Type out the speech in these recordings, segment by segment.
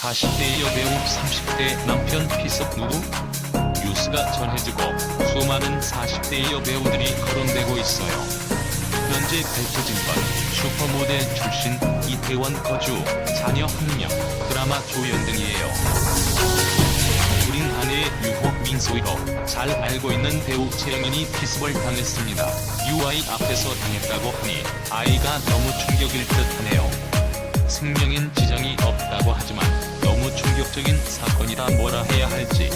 40대 여배우 30대 남편 피습 누구? 뉴스가 전해지고 수많은 40대 여배우들이 거론되고 있어요. 현재 밝혀진 건 슈퍼모델 출신 이태원 거주, 자녀 1명, 드라마 조연 등이에요. 우린 아내의 유혹 민소이로 잘 알고 있는 배우 최영인이 피습을 당했습니다. UI 앞에서 당했다고 하니 아이가 너무 충격일 듯하네요. 생명엔 지장이 없다고 하지만 너무 충격적인 사건이라 뭐라 해야 할지.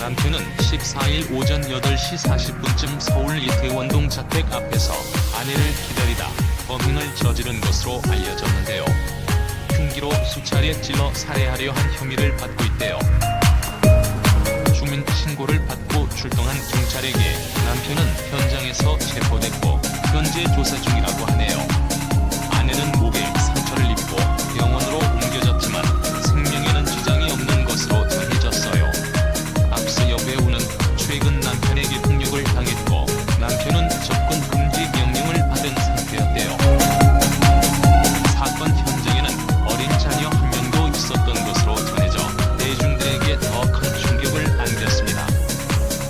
남편은 14일 오전 8시 40분쯤 서울 이태원동 자택 앞에서 아내를 기다리다 범행을 저지른 것으로 알려졌는데요. 흉기로 수차례 찔러 살해하려 한 혐의를 받고 있대요. 주민 신고를 받고 출동한 경찰에게 남편은 현장에서 체포됐고 현재 조사 중이라고 하네요. 아내는 목에 상처를 입고 병원으로 옮겨졌지만 생명에는 지장이 없는 것으로 전해졌어요. 앞서 여배우는 최근 남편에게 폭력을 당했고 남편은 접근 금지 명령을 받은 상태였대요. 사건 현장에는 어린 자녀 1명도 있었던 것으로 전해져 대중들에게 더 큰 충격을 안겼습니다.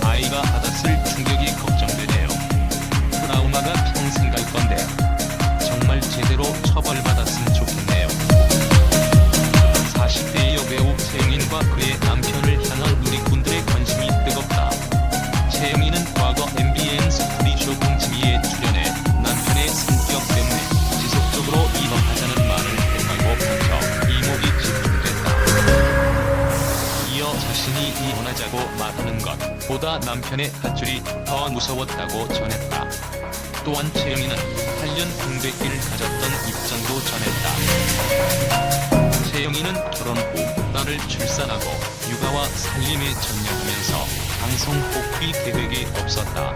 아이가 받았을 충격이 걱정되네요. 트라우마가 평생 갈 건데 정말 제대로 처벌받았으면 좋겠네요. 40대 여배우 최영인과 그의 남편을 향한 누리꾼들의 관심이 뜨겁다. 최영인은 과거 MBN 스프리쇼 동치미에 출연해 남편의 성격 때문에 지속적으로 이혼하자는 말을 했다고 밝혀 이목이 집중됐다. 이어 자신이 이혼하자고 말하는 것보다 남편의 밧줄이 더 무서웠다고 전했다. 또한 최영인은 8년 공백기를 가졌던 입장도 전했다. 최영인은 결혼 후 딸을 출산하고 육아와 살림에 전념하면서 방송 복귀 계획이 없었다.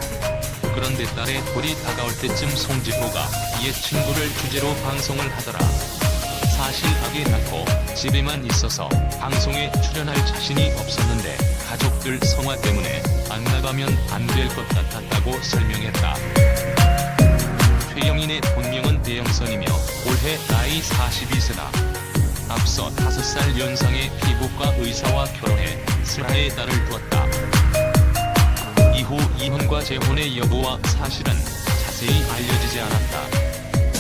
그런데 딸의 돌이 다가올 때쯤 송지효가 옛 친구를 주제로 방송을 하더라. 사실 아기 낳고 집에만 있어서 방송에 출연할 자신이 없었는데 가족들 성화 때문에 안 나가면 안 될 것 같았다고 설명했다. 최영인의 본명은 배영선이며 올해 나이 42세다. 앞서 5살 연상의 피부과 의사와 결혼해 슬하의 딸을 두었다. 이후 이혼과 재혼의 여부와 사실은 자세히 알려지지 않았다.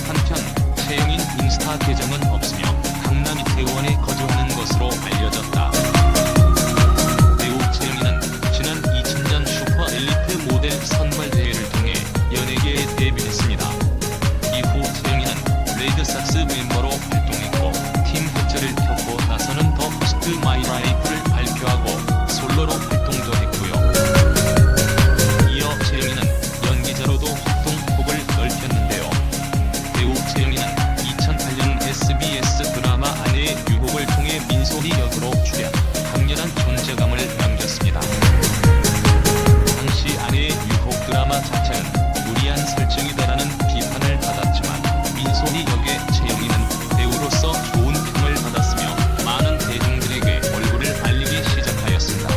한편 최영인 인스타 계정은 없으며 강남 이태원에 거주하는 것으로 알려졌다. 배우 최영인은 지난 2000년 슈퍼 엘리트 모델 선발대회를 통해 연예계에 데뷔했습니다. 이후 최영인은 레드삭스 멤버로 활동했고 팀 해체를 겪고 나서는 더 퍼스트 마이 라이프를 발표하고 솔로로 활동도 했고요. 이어 최영인은 연기자로도 활동폭을 넓혔는데요. 배우 최영인은 2008년 SBS 드라마 아내의 유혹을 통해 민소희 역으로 출연, 강렬한 존재감을 남겼습니다. 당시 아내의 유혹 드라마 자체는 무리한 설정이다라는 비판을 받았지만 민소희 역의 최영인은 배우로서 좋은 평을 받았으며 많은 대중들에게 얼굴을 알리기 시작하였습니다.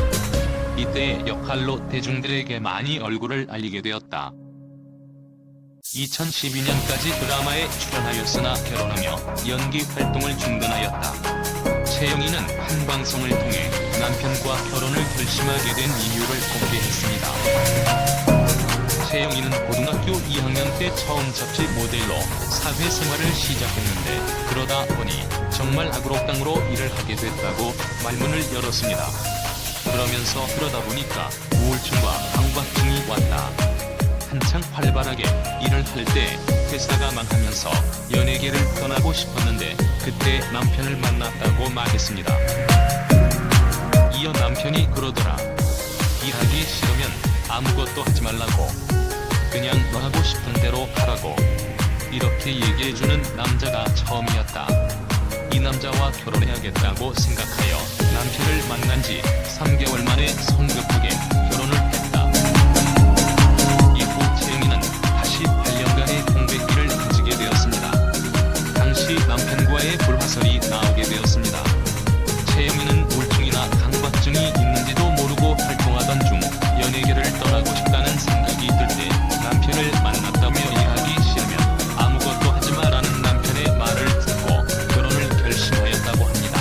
이때의 역할로 대중들에게 많이 얼굴을 알리게 되었다. 2012년까지 드라마에 출연하였으나 결혼하며 연기 활동을 중단하였다. 최영인은 한 방송을 통해 남편과 결혼을 결심하게 된 이유를 공개했습니다. 최영인은 고등학교 2학년 때 처음 잡지 모델로 사회생활을 시작했는데 그러다 보니 정말 악으로땅으로 일을 하게 됐다고 말문을 열었습니다. 그러다 보니까 우울증과 강박증이 왔다. 한창 활발하게 일을 할 때 회사가 망하면서 연예계를 떠나고 싶었는데 그때 남편을 만났다고 말했습니다. 이어 남편이 그러더라. 일하기 싫으면 아무것도 하지 말라고. 그냥 너 하고 싶은 대로 하라고. 이렇게 얘기해주는 남자가 처음이었다. 이 남자와 결혼해야겠다고 생각하여 남편을 만난 지 3개월 만에 성급하게 결혼을 했다. 이후 최영인은 다시 8년간의 공백기를 가지게 되었습니다. 당시 남편과의 불화설이 나오게 되었습니다. 최영인은 우울증이나 강박증이 있는지도 모르고 활동하던 중 연예계를 떠나고 싶다는 생각이 들 때 남편을 만났다며 일하기 싫으면 아무것도 하지 마라는 남편의 말을 듣고 결혼을 결심하였다고 합니다.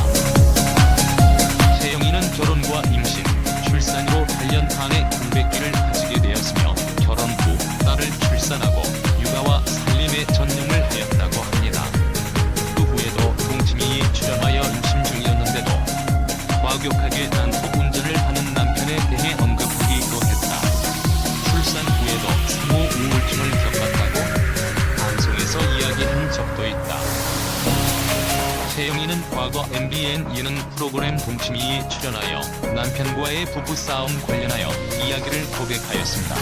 300개를 가지게 되었으며 결혼 후 딸을 출산하고 육아와 살림에 전념을 하였다고 합니다. 그 후에도 동치미에 출연하여 임신 중이었는데도 과격하게 난폭 운전을 하는 남편에 대해 언급하기도 했다. 출산 후에도 상호 우울증을 겪었다고 방송에서 이야기한 적도 있다. 채영이는 과거 MBN 예능 프로그램 동치미에 출연하여 남편과의 부부싸움 관련하여 이야기를 고백하였습니다.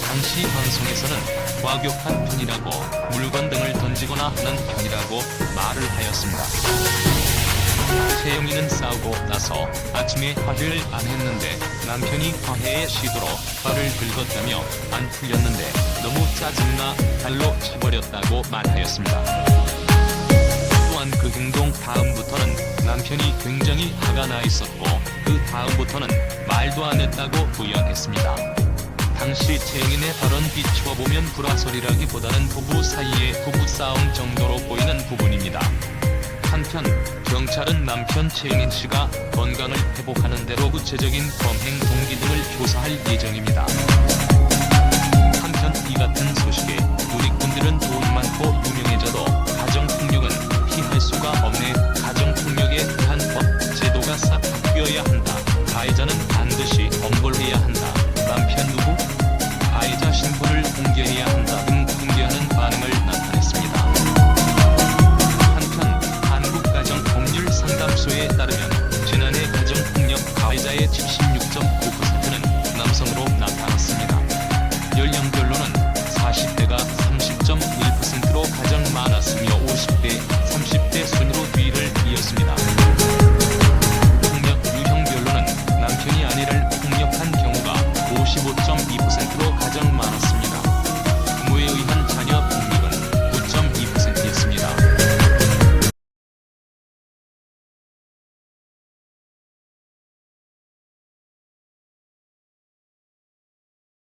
당시 방송에서는 과격한 편이라고 물건 등을 던지거나 하는 편이라고 말을 하였습니다. 채영이는 싸우고 나서 아침에 화해를 안 했는데 남편이 화해의 시도로 화를 긁었다며 안 풀렸는데 너무 짜증나 발로 쳐버렸다고 말하였습니다. 또한 그 행동 다음부터는 남편이 굉장히 화가 나 있었고 그 다음부터는 말도 안 했다고 부연했습니다. 당시 채영인의 발언 비추어보면 불화설이라기보다는 부부 사이의 부부싸움 정도로 보이는 부분입니다. 한편 경찰은 남편 채영인 씨가 건강을 회복하는 대로 구체적인 범행 동기 등을 조사할 예정입니다. 한편 이 같은 소식에 누리꾼들은 돈 많고 유명해져도 가정폭력은 피할 수가 없네. 가정폭력에 대한 법, 제도가 싹 바뀌어야 한다. 가해자는 반드시 엄벌해야 한다. 남편 누구? 가해자 신분을 공개해야 한다 등 공개하는 반응을 나타냈습니다. 한편 한국가정법률상담소에 따르면 지난해 가정폭력 가해자의 76.9%는 남성으로 나타났습니다. 연령별로는 40대가 30.1%로 가장 많았으며 50대, 30대 순으로 뒤를 이었습니다. 폭력 유형별로는 남편이 아내를 폭력한 경우가 55.2%로 가장 많았습니다.